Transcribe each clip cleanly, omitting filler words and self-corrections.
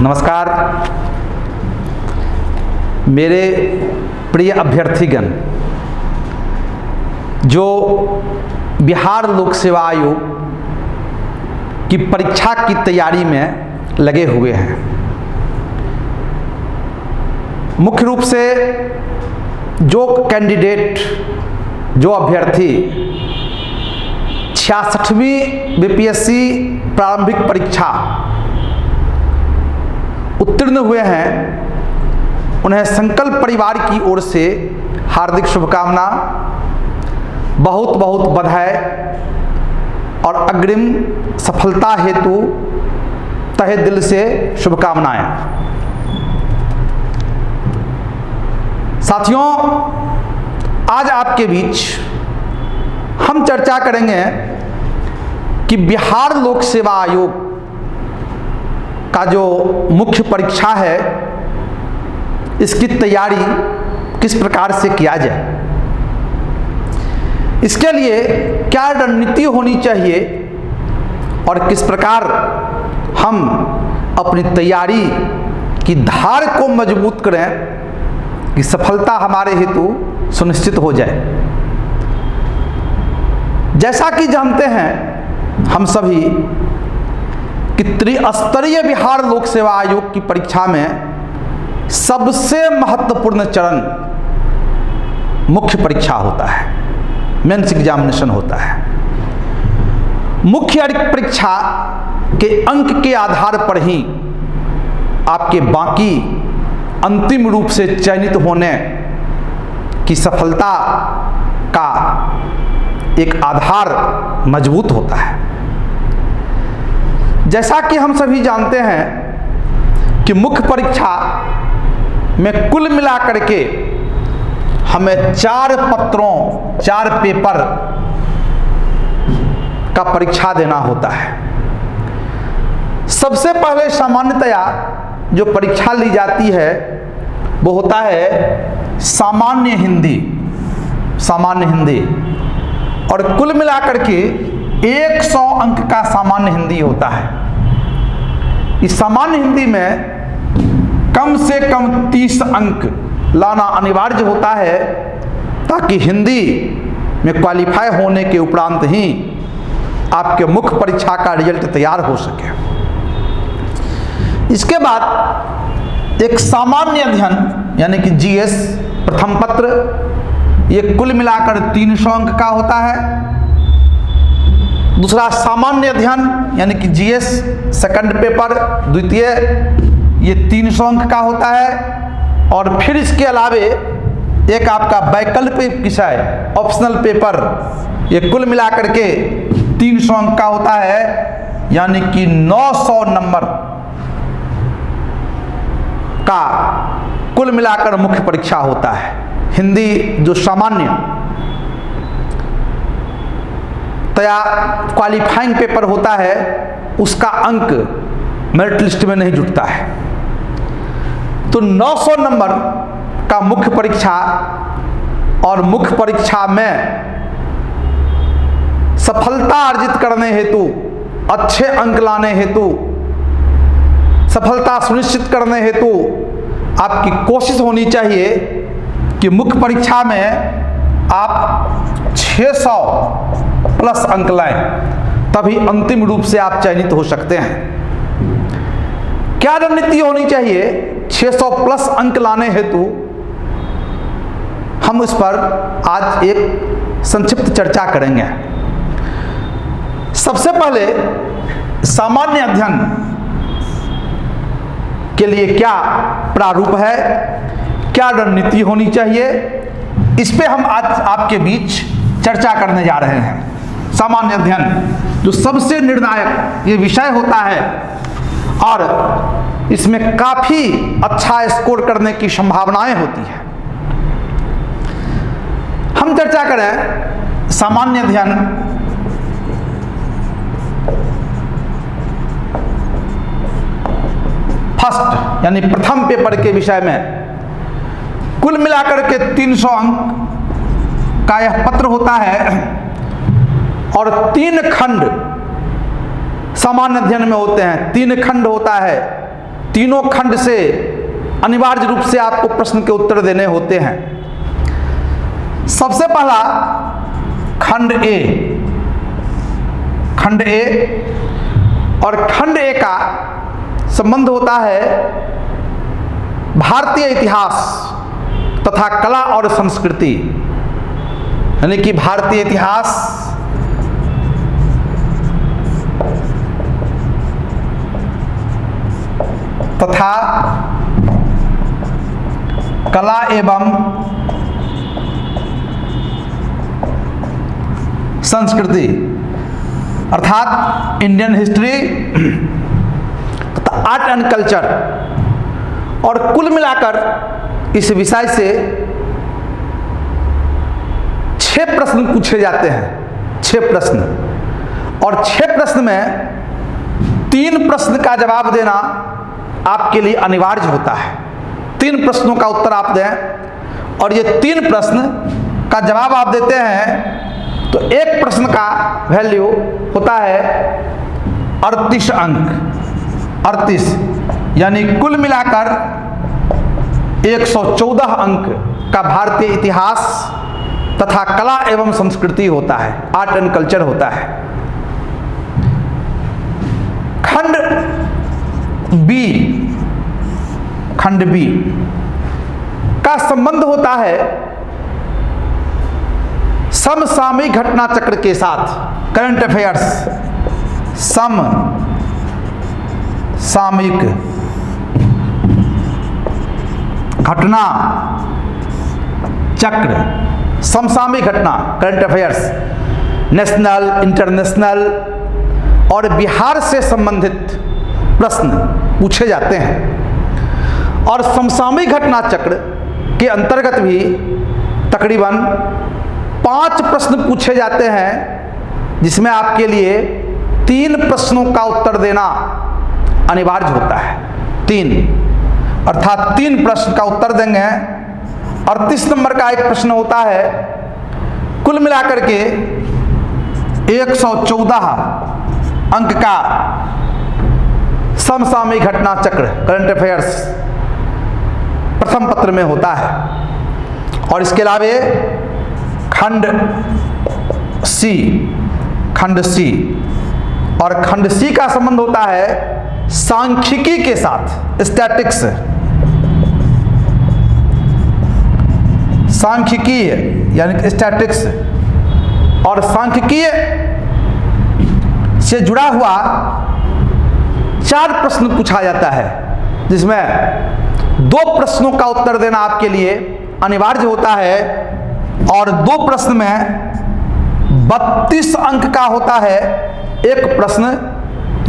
नमस्कार मेरे प्रिय अभ्यर्थीगण, जो बिहार लोक सेवा आयोग की परीक्षा की तैयारी में लगे हुए हैं। मुख्य रूप से जो कैंडिडेट, जो अभ्यर्थी 66वीं बीपीएससी प्रारंभिक परीक्षा उत्तीर्ण हुए हैं, उन्हें संकल्प परिवार की ओर से हार्दिक शुभकामना, बहुत बहुत बधाई और अग्रिम सफलता हेतु तहे दिल से शुभकामनाएं। साथियों, आज आपके बीच हम चर्चा करेंगे कि बिहार लोक सेवा आयोग का जो मुख्य परीक्षा है, इसकी तैयारी किस प्रकार से किया जाए, इसके लिए क्या रणनीति होनी चाहिए और किस प्रकार हम अपनी तैयारी की धार को मजबूत करें कि सफलता हमारे हेतु सुनिश्चित हो जाए। जैसा कि जानते हैं हम सभी कि त्रिस्तरीय बिहार लोक सेवा आयोग की परीक्षा में सबसे महत्वपूर्ण चरण मुख्य परीक्षा होता है, मेंस एग्जामिनेशन होता है। मुख्य परीक्षा के अंक के आधार पर ही आपके बाकी अंतिम रूप से चयनित होने की सफलता का एक आधार मजबूत होता है। जैसा कि हम सभी जानते हैं कि मुख्य परीक्षा में कुल मिलाकर के हमें 4 पत्रों, 4 पेपर का परीक्षा देना होता है। सबसे पहले सामान्यतया जो परीक्षा ली जाती है वो होता है सामान्य हिंदी, और कुल मिलाकर के 100 अंक का सामान्य हिंदी होता है। इस सामान्य हिंदी में कम से कम 30 अंक लाना अनिवार्य होता है, ताकि हिंदी में क्वालिफाई होने के उपरांत ही आपके मुख्य परीक्षा का रिजल्ट तैयार हो सके। इसके बाद एक सामान्य अध्ययन यानी कि जीएस प्रथम पत्र, ये कुल मिलाकर 300 अंक का होता है। दूसरा सामान्य अध्ययन यानी कि जीएस सेकंड पेपर द्वितीय, ये 300 अंक का होता है। और फिर इसके अलावे एक आपका वैकल्पिक विषय ऑप्शनल पेपर, ये कुल मिलाकर के 300 अंक का होता है, यानी कि 900 नंबर का कुल मिलाकर मुख्य परीक्षा होता है। हिंदी जो सामान्य तया क्वालिफाइंग पेपर होता है, उसका अंक मेरिट लिस्ट में नहीं जुटता है। तो 900 नंबर का मुख्य परीक्षा, और मुख्य परीक्षा में सफलता अर्जित करने हेतु, अच्छे अंक लाने हेतु, सफलता सुनिश्चित करने हेतु आपकी कोशिश होनी चाहिए कि मुख्य परीक्षा में आप 600 प्लस अंक लाएं, तभी अंतिम रूप से आप चयनित हो सकते हैं। क्या रणनीति होनी चाहिए 600 प्लस अंक लाने हेतु, हम इस पर आज एक संक्षिप्त चर्चा करेंगे। सबसे पहले सामान्य अध्ययन के लिए क्या प्रारूप है, क्या रणनीति होनी चाहिए, इस पे हम आज आपके बीच चर्चा करने जा रहे हैं। सामान्य अध्ययन जो सबसे निर्णायक ये विषय होता है और इसमें काफी अच्छा स्कोर करने की संभावनाएं होती है। हम चर्चा करें सामान्य अध्ययन फर्स्ट यानी प्रथम पेपर के विषय में। कुल मिलाकर के 300 अंक का यह पत्र होता है और 3 खंड सामान्य अध्ययन में होते हैं। 3 खंड होता है, तीनों खंड से अनिवार्य रूप से आपको प्रश्न के उत्तर देने होते हैं। सबसे पहला खंड ए, खंड ए, और खंड ए का संबंध होता है भारतीय इतिहास तथा कला और संस्कृति, यानी कि भारतीय इतिहास तथा कला एवं संस्कृति, अर्थात इंडियन हिस्ट्री तथा आर्ट एंड कल्चर। और कुल मिलाकर इस विषय से 6 प्रश्न पूछे जाते हैं, 6 प्रश्न, और 6 प्रश्न में 3 प्रश्न का जवाब देना आपके लिए अनिवार्य होता है। 3 प्रश्नों का उत्तर आप दें, और ये 3 प्रश्न का जवाब आप देते हैं तो एक प्रश्न का वैल्यू होता है 38 अंक, 38, यानी कुल मिलाकर 114 अंक का भारतीय इतिहास तथा कला एवं संस्कृति होता है, आर्ट एंड कल्चर होता है। खंड बी, खंड बी का संबंध होता है समसामयिक घटना चक्र के साथ, करंट अफेयर्स, समसामयिक घटना चक्र, समसामयिक घटना, करंट अफेयर्स, नेशनल, इंटरनेशनल और बिहार से संबंधित प्रश्न पूछे जाते हैं। और समसामयिक घटना चक्र के अंतर्गत भी तकरीबन 5 प्रश्न पूछे जाते हैं, जिसमें आपके लिए 3 प्रश्नों का उत्तर देना अनिवार्य होता है। 3 अर्थात 3 प्रश्न का उत्तर देंगे। 38 नंबर का एक प्रश्न होता है, कुल मिलाकर के 114 अंक का समसामयिक घटना चक्र, करंट अफेयर्स प्रथम पत्र में होता है। और इसके अलावे खंड सी, खंड सी, और खंड सी का संबंध होता है सांख्यिकी के साथ, स्टैटिक्स, सांख्यिकीय यानी स्टैटिक्स, और सांख्यिकीय से जुड़ा हुआ 4 प्रश्न पूछा जाता है, जिसमें 2 प्रश्नों का उत्तर देना आपके लिए अनिवार्य होता है, और 2 प्रश्न में 32 अंक का होता है एक प्रश्न,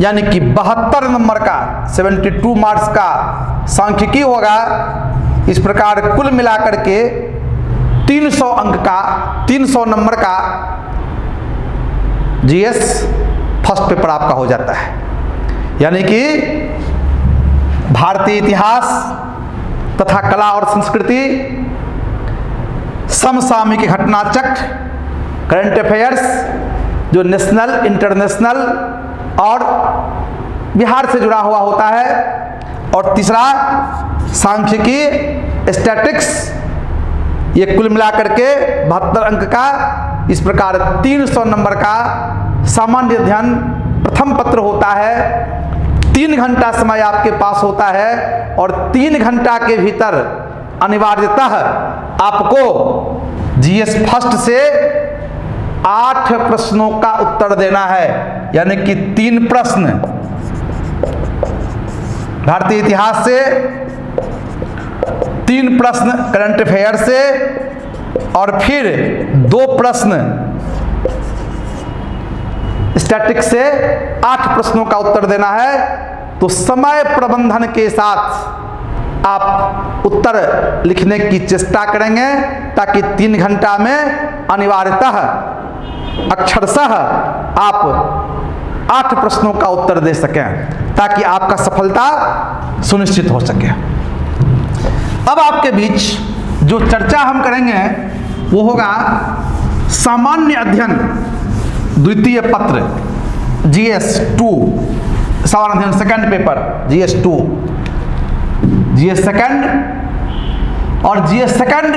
यानी कि 72 नंबर का, 72 मार्क्स का सांख्यिकी होगा। इस प्रकार कुल मिलाकर के 300 अंक का, 300 नंबर का जीएस फर्स्ट पेपर आपका हो जाता है। यानी कि भारतीय इतिहास तथा कला और संस्कृति, समसामयिक घटना चक्र, करंट अफेयर्स जो नेशनल, इंटरनेशनल और बिहार से जुड़ा हुआ होता है, और तीसरा सांख्यिकी, स्टैटिक्स, ये कुल मिलाकर के 72 अंक का। इस प्रकार 300 नंबर का सामान्य अध्ययन प्रथम पत्र होता है। 3 घंटा समय आपके पास होता है, और 3 घंटा के भीतर अनिवार्यतः आपको जीएस फर्स्ट से 8 प्रश्नों का उत्तर देना है। यानी कि 3 प्रश्न भारतीय इतिहास से, 3 प्रश्न करंट अफेयर से, और फिर 2 प्रश्न स्टैटिक्स से 8 प्रश्नों का उत्तर देना है। तो समय प्रबंधन के साथ आप उत्तर लिखने की चेष्टा करेंगे, ताकि 3 घंटा में अनिवार्यतः अक्षरशः आप 8 प्रश्नों का उत्तर दे सकें, ताकि आपका सफलता सुनिश्चित हो सके। अब आपके बीच जो चर्चा हम करेंगे वो होगा सामान्य अध्ययन द्वितीय पत्र GS 2, सामान्य अध्ययन second paper GS 2, GS second, और जीएस सेकंड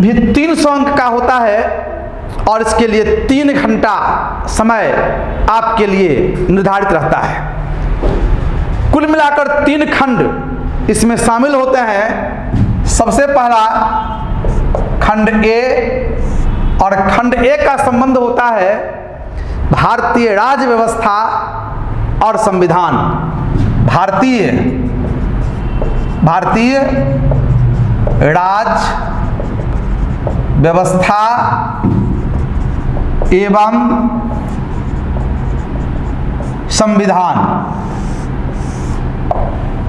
भी 300 अंक का होता है और इसके लिए 3 घंटा समय आपके लिए निर्धारित रहता है। कुल मिलाकर 3 खंड इसमें शामिल होते हैं। सबसे पहला खंड ए, और खंड ए का संबंध होता है भारतीय राज्य व्यवस्था और संविधान। भारतीय राज्य व्यवस्था एवं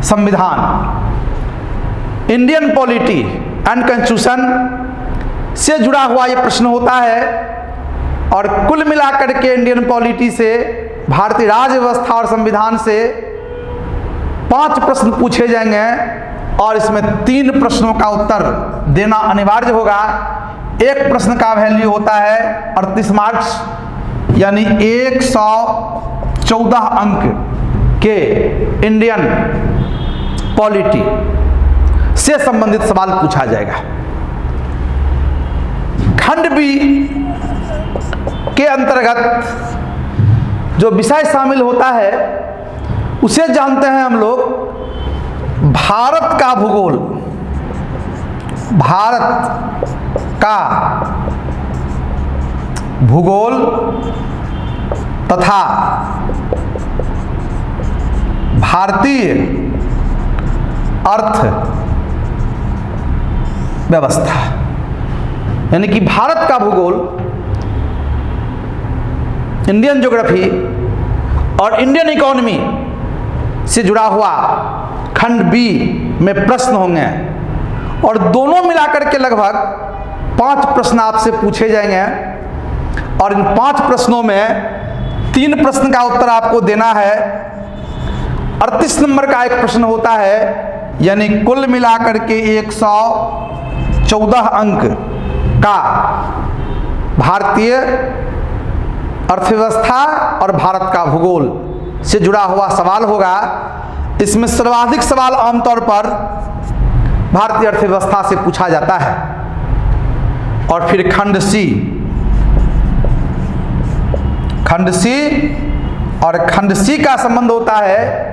संविधान इंडियन पॉलिटी एंड कॉन्स्टिट्यूशन से जुड़ा हुआ ये प्रश्न होता है। और कुल मिलाकर के इंडियन पॉलिटी से, भारतीय राज्य व्यवस्था और संविधान से 5 प्रश्न पूछे जाएंगे और इसमें 3 प्रश्नों का उत्तर देना अनिवार्य होगा। एक प्रश्न का वैल्यू होता है 38 मार्क्स, यानी 114 अंक के इंडियन पॉलिटी से संबंधित सवाल पूछा जाएगा। खंड बी के अंतर्गत जो विषय शामिल होता है उसे जानते हैं हम लोग भारत का भूगोल। भारत का भूगोल तथा भारतीय अर्थ व्यवस्था, यानी कि भारत का भूगोल, इंडियन ज्योग्राफी और इंडियन इकोनॉमी से जुड़ा हुआ खंड बी में प्रश्न होंगे। और दोनों मिलाकर के लगभग 5 प्रश्न आपसे पूछे जाएंगे और इन 5 प्रश्नों में 3 प्रश्न का उत्तर आपको देना है। 38 नंबर का एक प्रश्न होता है, यानी कुल मिलाकर के 114 अंक का भारतीय अर्थव्यवस्था और भारत का भूगोल से जुड़ा हुआ सवाल होगा। इसमें सर्वाधिक सवाल आमतौर पर भारतीय अर्थव्यवस्था से पूछा जाता है। और फिर खंड सी, और खंड सी का संबंध होता है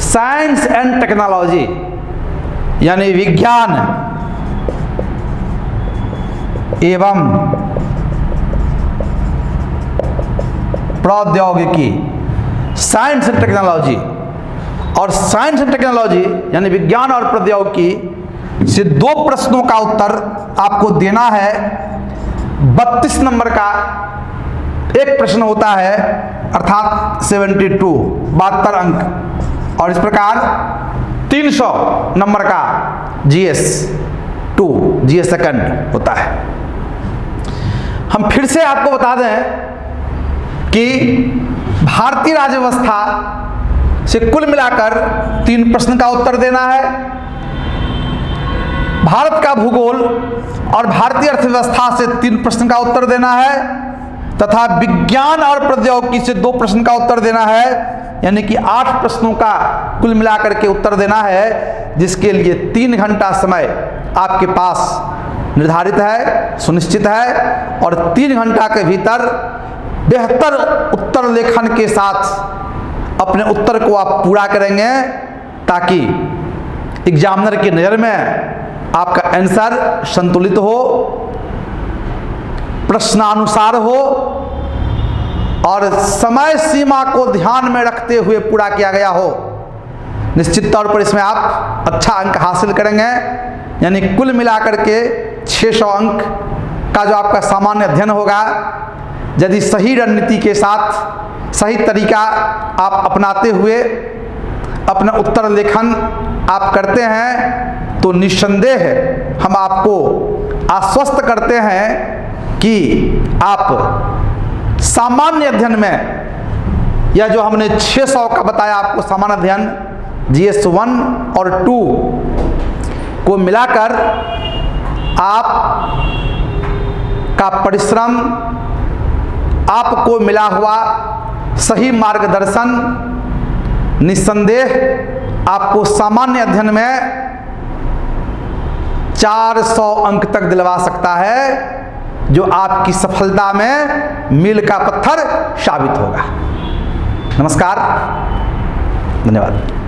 साइंस एंड टेक्नोलॉजी, यानी विज्ञान एवं प्रौद्योगिकी। साइंस एंड टेक्नोलॉजी, और साइंस एंड टेक्नोलॉजी यानी विज्ञान और प्रौद्योगिकी से 2 प्रश्नों का उत्तर आपको देना है। 32 नंबर का एक प्रश्न होता है, अर्थात 72 अंक, और इस प्रकार 300 नंबर का जीएस सेकंड होता है। हम फिर से आपको बता दें कि भारतीय राज्य व्यवस्था से कुल मिलाकर 3 प्रश्न का उत्तर देना है। भारत का भूगोल और भारतीय अर्थव्यवस्था से 3 प्रश्न का उत्तर देना है, तथा विज्ञान और प्रौद्योगिकी से 2 प्रश्न का उत्तर देना है, यानी कि 8 प्रश्नों का कुल मिलाकर के उत्तर देना है, जिसके लिए 3 घंटा समय आपके पास निर्धारित है, सुनिश्चित है। और 3 घंटा के भीतर बेहतर उत्तर लेखन के साथ अपने उत्तर को आप पूरा करेंगे, ताकि एग्जामिनर की नज़र में आपका आंसर संतुलित हो, प्रश्नानुसार हो और समय सीमा को ध्यान में रखते हुए पूरा किया गया हो। निश्चित तौर पर इसमें आप अच्छा अंक हासिल करेंगे, यानी कुल मिलाकर के 600 अंक का जो आपका सामान्य अध्ययन होगा, यदि सही रणनीति के साथ सही तरीका आप अपनाते हुए अपना उत्तर लेखन आप करते हैं, तो निस्संदेह हम आपको आश्वस्त करते हैं कि आप सामान्य अध्ययन में, यह जो हमने 600 का बताया आपको सामान्य अध्ययन, GS 1 और 2 को मिलाकर आप का परिश्रम, आपको मिला हुआ सही मार्गदर्शन निस्संदेह आपको सामान्य अध्ययन में 400 अंक तक दिलवा सकता है, जो आपकी सफलता में मील का पत्थर साबित होगा। नमस्कार, धन्यवाद।